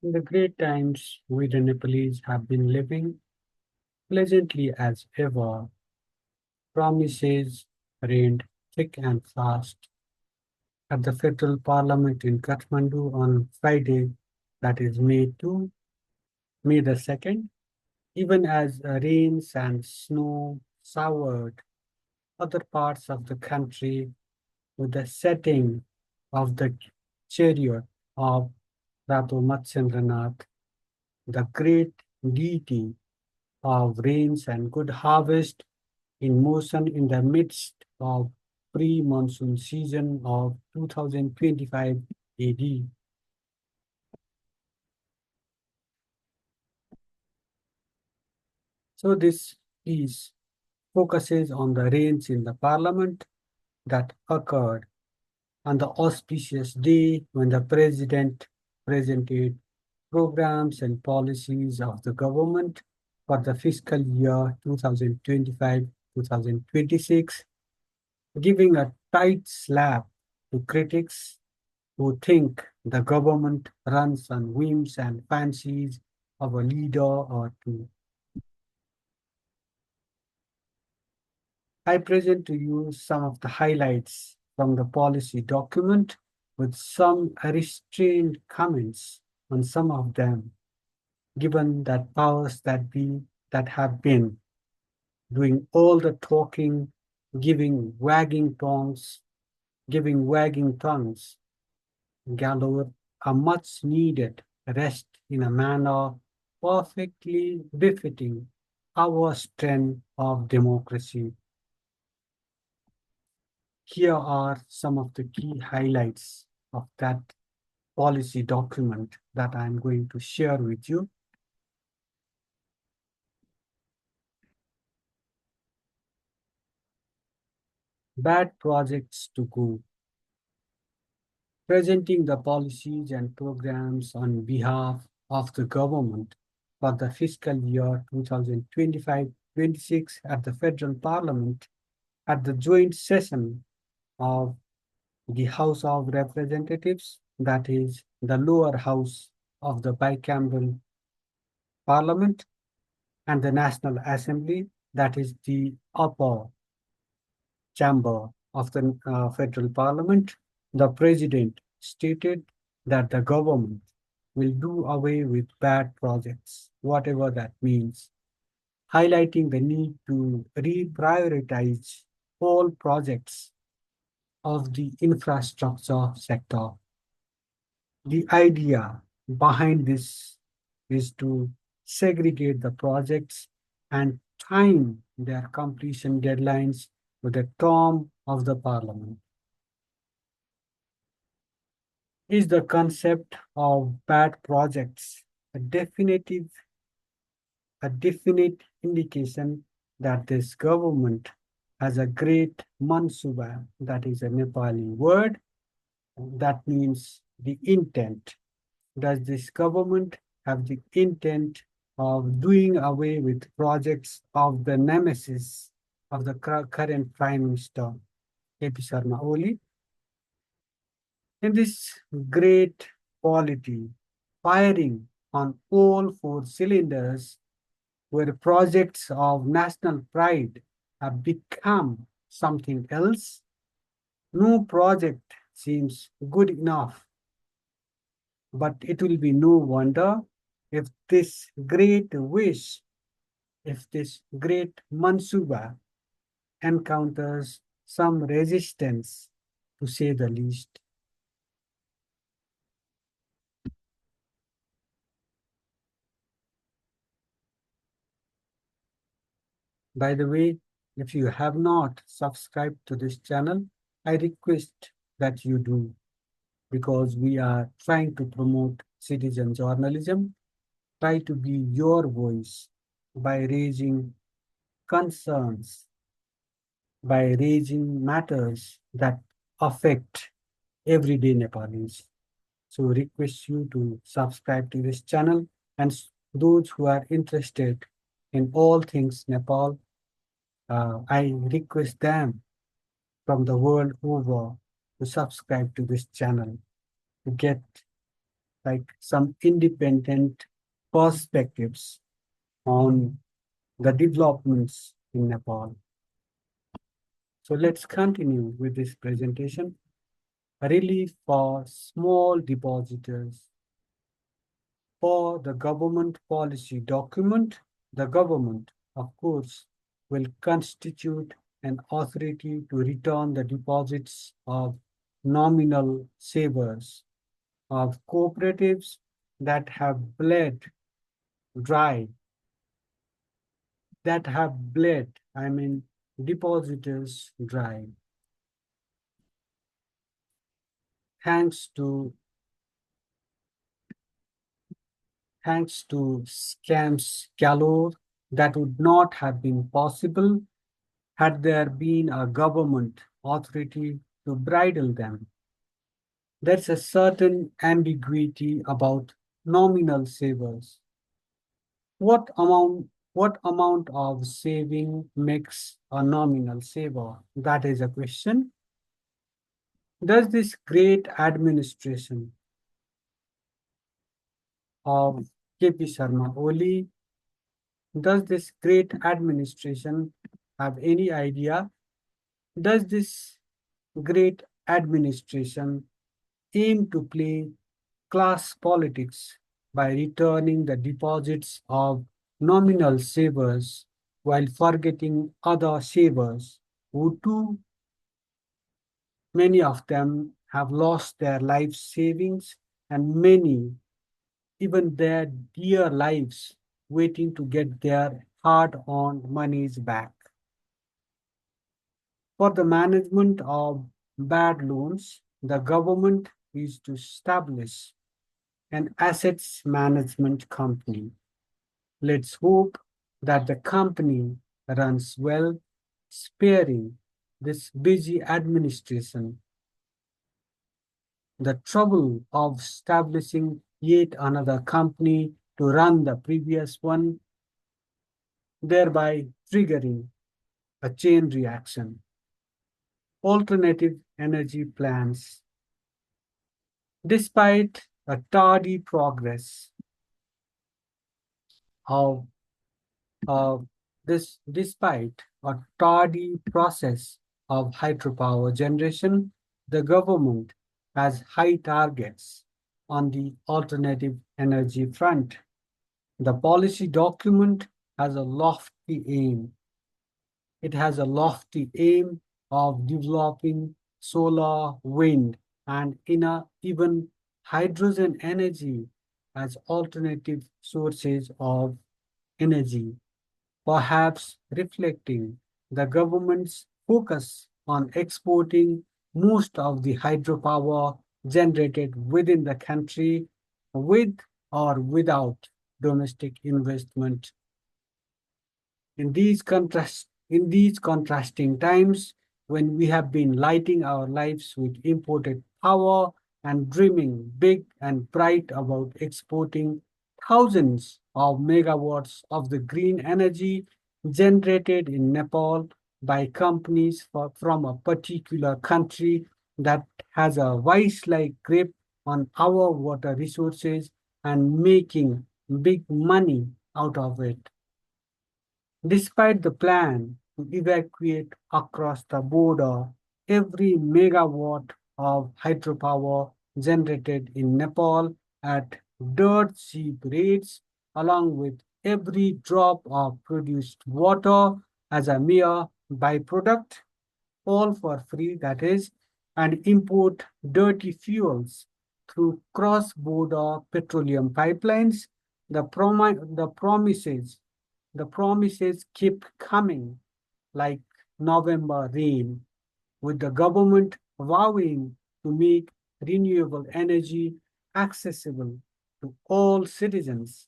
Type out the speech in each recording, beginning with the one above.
In the great times, we the Nepalese have been living pleasantly as ever. Promises rained thick and fast at the federal parliament in Kathmandu on Friday, that is May the 2nd, even as rains and snow soured other parts of the country with the setting of the chariot of Ratu Matsyendranath, the great deity of rains and good harvest in motion in the midst of pre-monsoon season of 2025 AD. So this piece focuses on the rains in the parliament that occurred on the auspicious day when the president presented programs and policies of the government for the fiscal year 2025-2026, giving a tight slap to critics who think the government runs on whims and fancies of a leader or two. I present to you some of the highlights from the policy document with some restrained comments on some of them, given that powers that have been doing all the talking, giving wagging tongues, giving wagging tongues galore a much needed rest in a manner perfectly befitting our strength of democracy. Here are some of the key highlights of that policy document that I'm going to share with you. Bad projects to go. Presenting the policies and programs on behalf of the government for the fiscal year 2025-26 at the federal parliament at the joint session of the House of Representatives, that is the lower house of the bicameral parliament, and the National Assembly, that is the upper chamber of the federal parliament. The president stated that the government will do away with bad projects, whatever that means, highlighting the need to reprioritize all projects of the infrastructure sector. The idea behind this is to segregate the projects and time their completion deadlines with the term of the parliament. Is the concept of bad projects a definite indication that this government has a great mansuba, that is a Nepali word, that means the intent. Does this government have the intent of doing away with projects of the nemesis of the current Prime Minister, A.P. Sharma Oli? In this great quality, firing on all four cylinders, where projects of national pride have become something else, no project seems good enough. But it will be no wonder if this great wish, if this great mansuba encounters some resistance, to say the least. By the way, if you have not subscribed to this channel, I request that you do, because we are trying to promote citizen journalism, try to be your voice by raising concerns, by raising matters that affect everyday Nepalis. So request you to subscribe to this channel, and those who are interested in all things Nepal, I request them from the world over to subscribe to this channel to get like some independent perspectives on the developments in Nepal. So let's continue with this presentation. Relief for small depositors. For the government policy document, the government, of course, will constitute an authority to return the deposits of nominal savers, of cooperatives that have bled dry, I mean, depositors dry, thanks to scams galore that would not have been possible had there been a government authority to bridle them. There's a certain ambiguity about nominal savers. What amount of saving makes a nominal saver? That is a question. Does this great administration of KP Sharma Oli, does this great administration have any idea? Does this great administration aim to play class politics by returning the deposits of nominal savers while forgetting other savers who too many of them have lost their life savings and many even their dear lives waiting to get their hard-earned monies back. For the management of bad loans, the government is to establish an assets management company. Let's hope that the company runs well, sparing this busy administration the trouble of establishing yet another company to run the previous one, thereby triggering a chain reaction. Alternative energy plans. Despite a tardy progress of despite a tardy process of hydropower generation, the government has high targets on the alternative energy front. The policy document has a lofty aim. It has a lofty aim of developing solar, wind, and even hydrogen energy as alternative sources of energy, perhaps reflecting the government's focus on exporting most of the hydropower generated within the country with or without domestic investment. In these contrasting times, when we have been lighting our lives with imported power and dreaming big and bright about exporting thousands of megawatts of the green energy generated in Nepal by companies from a particular country that has a vice-like grip on our water resources and making big money out of it. Despite the plan to evacuate across the border every megawatt of hydropower generated in Nepal at dirt cheap rates, along with every drop of produced water as a mere byproduct, all for free, that is, and import dirty fuels through cross-border petroleum pipelines, the promises keep coming like November rain, with the government vowing to make renewable energy accessible to all citizens.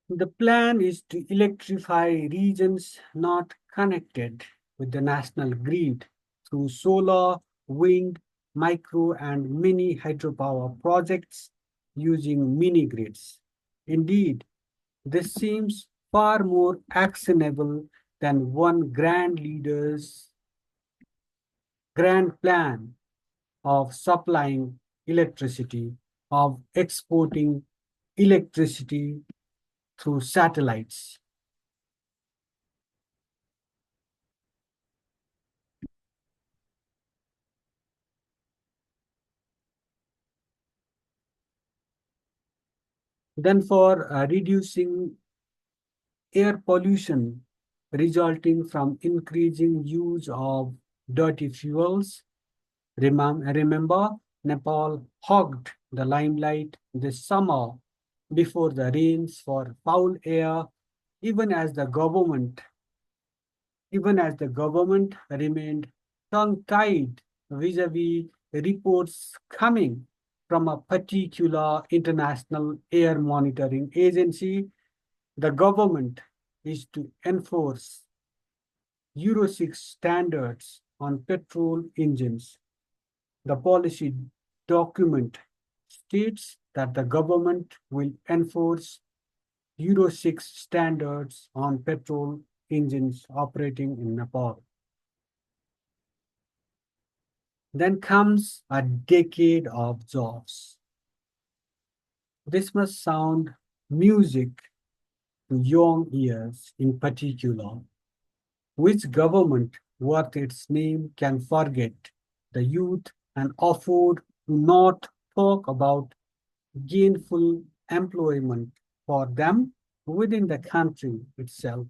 The plan is to electrify regions not connected with the national grid through solar, wind, micro, and mini hydropower projects using mini grids. Indeed, this seems far more actionable than one grand plan of supplying electricity, of exporting electricity through satellites. Then for reducing air pollution resulting from increasing use of dirty fuels. Remember, Nepal hogged the limelight this summer before the rains for foul air, even as the government, even as the government remained tongue-tied vis-a-vis reports coming from a particular international air monitoring agency. The government is to enforce Euro 6 standards on petrol engines. The policy document states that the government will enforce Euro 6 standards on petrol engines operating in Nepal. Then comes a decade of jobs. This must sound music to young ears in particular. Which government worth its name can forget the youth and afford to not talk about gainful employment for them within the country itself?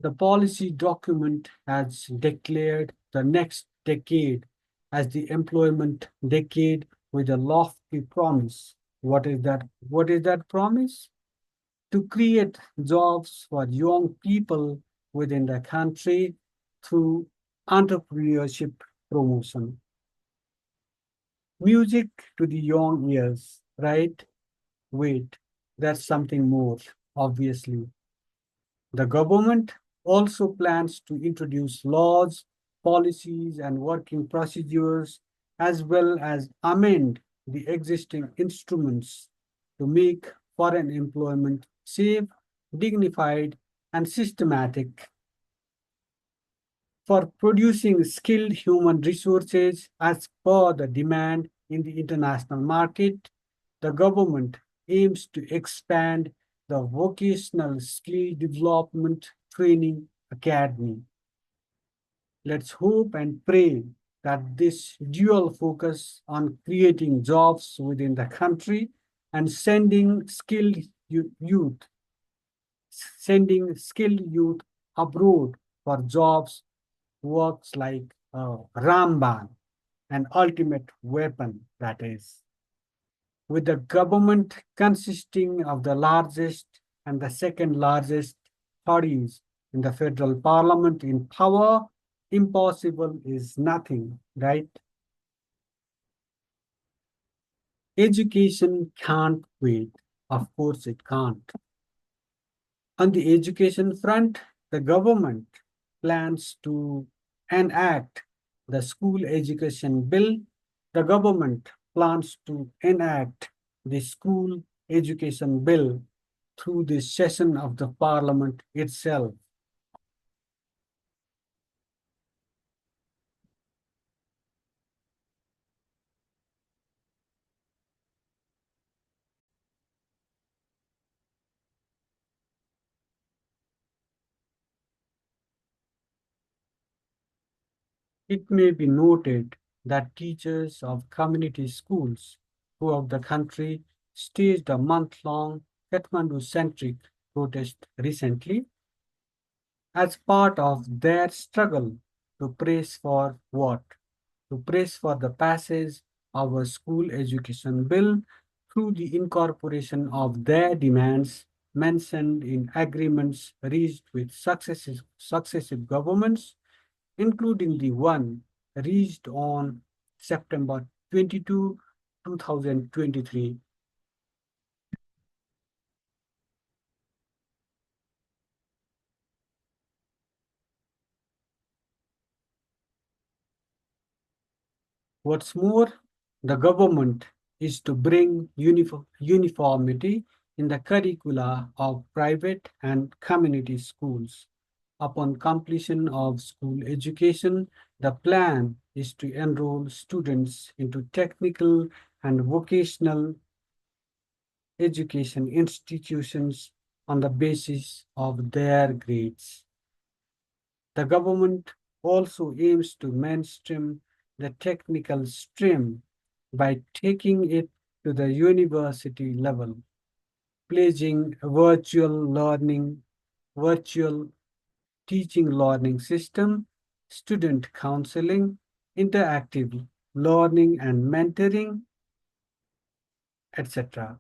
The policy document has declared the next decade as the employment decade with a lofty promise. What is that? What is that promise? To create jobs for young people within the country through entrepreneurship promotion. Music to the young ears, right? Wait, that's something more, obviously. The government also plans to introduce laws, policies, and working procedures, as well as amend the existing instruments to make foreign employment safe, dignified, and systematic. For producing skilled human resources as per the demand in the international market, the government aims to expand the Vocational Skill Development Training Academy. Let's hope and pray that this dual focus on creating jobs within the country and sending skilled youth abroad for jobs works like a Ramban, an ultimate weapon, that is. With the government consisting of the largest and the second largest parties in the federal parliament in power, impossible is nothing, right? Education can't wait. Of course, it can't. On the education front, the government plans to enact the school education bill. The government plans to enact the school education bill through the session of the parliament itself. It may be noted that teachers of community schools throughout the country staged a month-long Kathmandu-centric protest recently as part of their struggle to praise for what? To praise for the passage of a school education bill through the incorporation of their demands mentioned in agreements reached with successive governments, including the one reached on September 22, 2023. What's more, the government is to bring uniformity in the curricula of private and community schools. Upon completion of school education, the plan is to enroll students into technical and vocational education institutions on the basis of their grades. The government also aims to mainstream the technical stream by taking it to the university level, pledging a virtual teaching learning system, student counseling, interactive learning and mentoring, etc.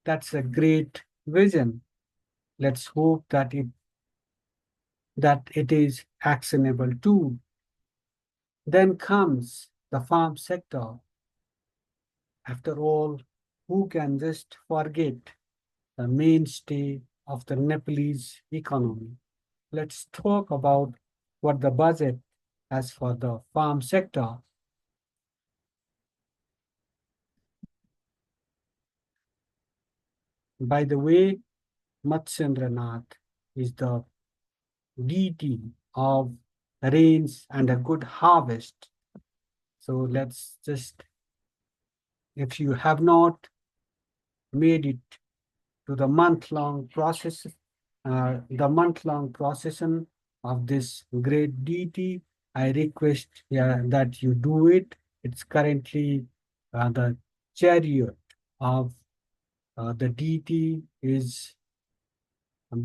That's a great vision. Let's hope that it is actionable too. Then comes the farm sector. After all, who can just forget the mainstay of the Nepalese economy? Let's talk about what the budget has for the farm sector. By the way, Matsyendranath is the deity of rains and a good harvest. So let's just, if you have not made it to the month-long procession of this great deity, I request that you do it. It's currently the chariot of the deity is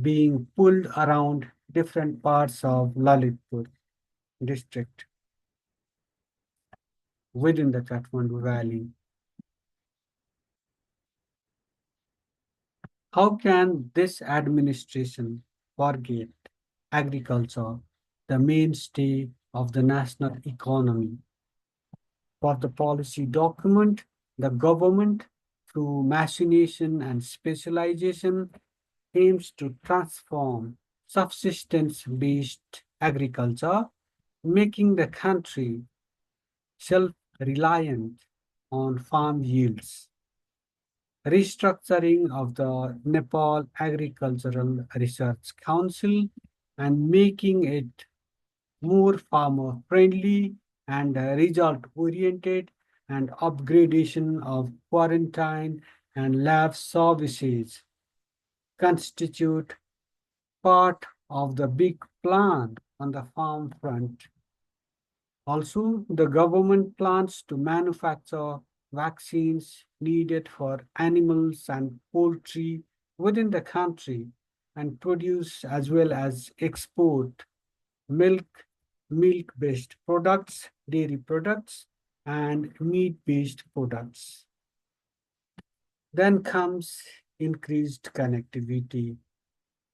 being pulled around different parts of Lalitpur district within the Kathmandu Valley. How can this administration forget agriculture, the mainstay of the national economy? For the policy document, the government, through machination and specialization, aims to transform subsistence-based agriculture, making the country self-reliant on farm yields. Restructuring of the Nepal Agricultural Research Council and making it more farmer friendly and result oriented, and upgradation of quarantine and lab services constitute part of the big plan on the farm front. Also, the government plans to manufacture vaccines needed for animals and poultry within the country and produce as well as export milk, milk-based products, dairy products, and meat-based products. Then comes increased connectivity.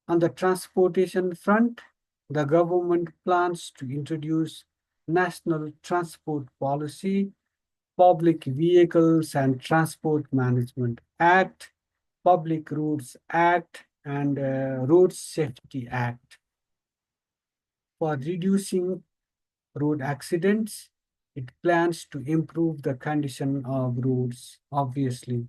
On the transportation front, the government plans to introduce National Transport Policy, Public Vehicles and Transport Management Act, Public Roads Act, and Road Safety Act for reducing road accidents. It plans to improve the condition of roads, obviously,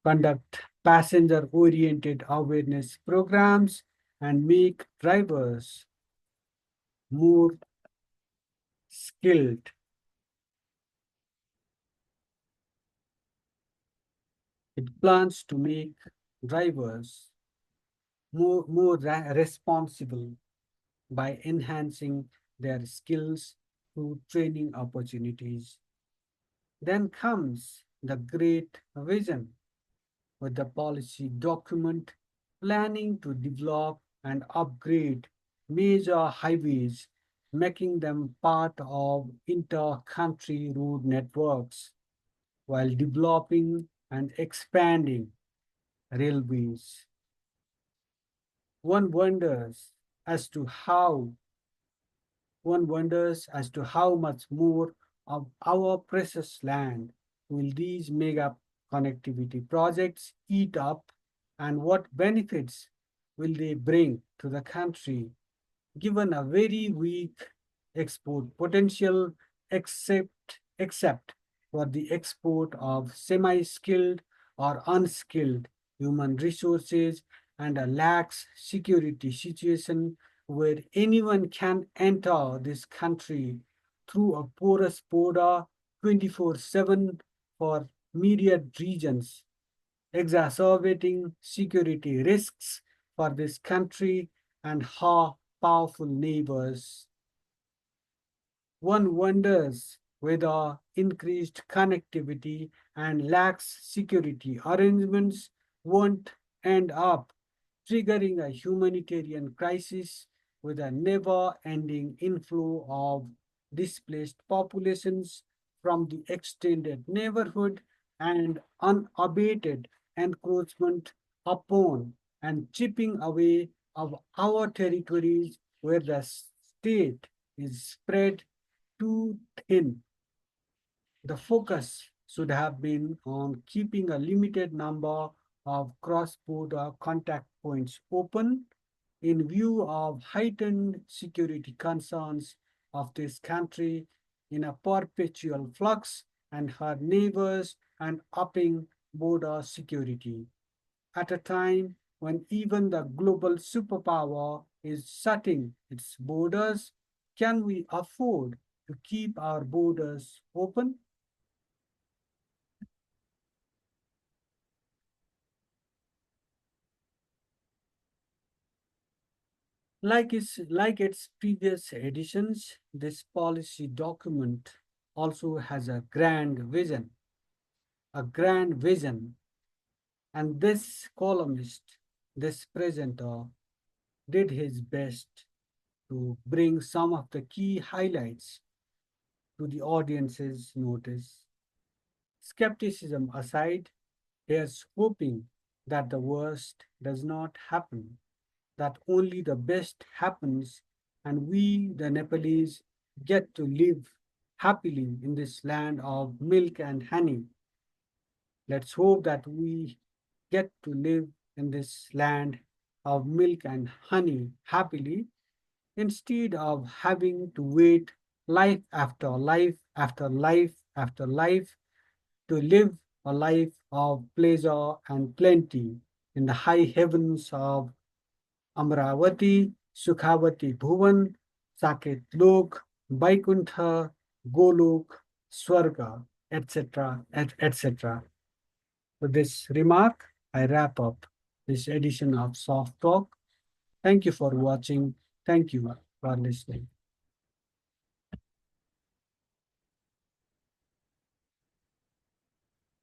conduct passenger-oriented awareness programs, and make drivers more skilled. It plans to make drivers more responsible by enhancing their skills through training opportunities. Then comes the great vision with the policy document planning to develop and upgrade major highways, making them part of inter-country road networks while developing and expanding railways. One wonders as to how much more of our precious land will these mega connectivity projects eat up, and what benefits will they bring to the country given a very weak export potential except for the export of semi-skilled or unskilled human resources and a lax security situation where anyone can enter this country through a porous border 24/7 for myriad regions, exacerbating security risks for this country and her powerful neighbors. One wonders whether increased connectivity and lax security arrangements won't end up triggering a humanitarian crisis with a never ending inflow of displaced populations from the extended neighborhood and unabated encroachment upon and chipping away of our territories where the state is spread too thin. The focus should have been on keeping a limited number of cross-border contact points open in view of heightened security concerns of this country in a perpetual flux and her neighbors and upping border security. At a time when even the global superpower is shutting its borders, can we afford to keep our borders open? Like its previous editions, this policy document also has a grand vision, and this columnist, this presenter, did his best to bring some of the key highlights to the audience's notice. Skepticism aside, here's hoping that the worst does not happen, that only the best happens, and we, the Nepalese, get to live happily in this land of milk and honey. Let's hope that we get to live in this land of milk and honey happily instead of having to wait life after life after life after life to live a life of pleasure and plenty in the high heavens of Amravati, Sukhavati Bhuvan, Saket Lok, Vaikuntha, Golok, Swarga, etc., etc. With this remark, I wrap up this edition of Soft Talk. Thank you for watching. Thank you for listening.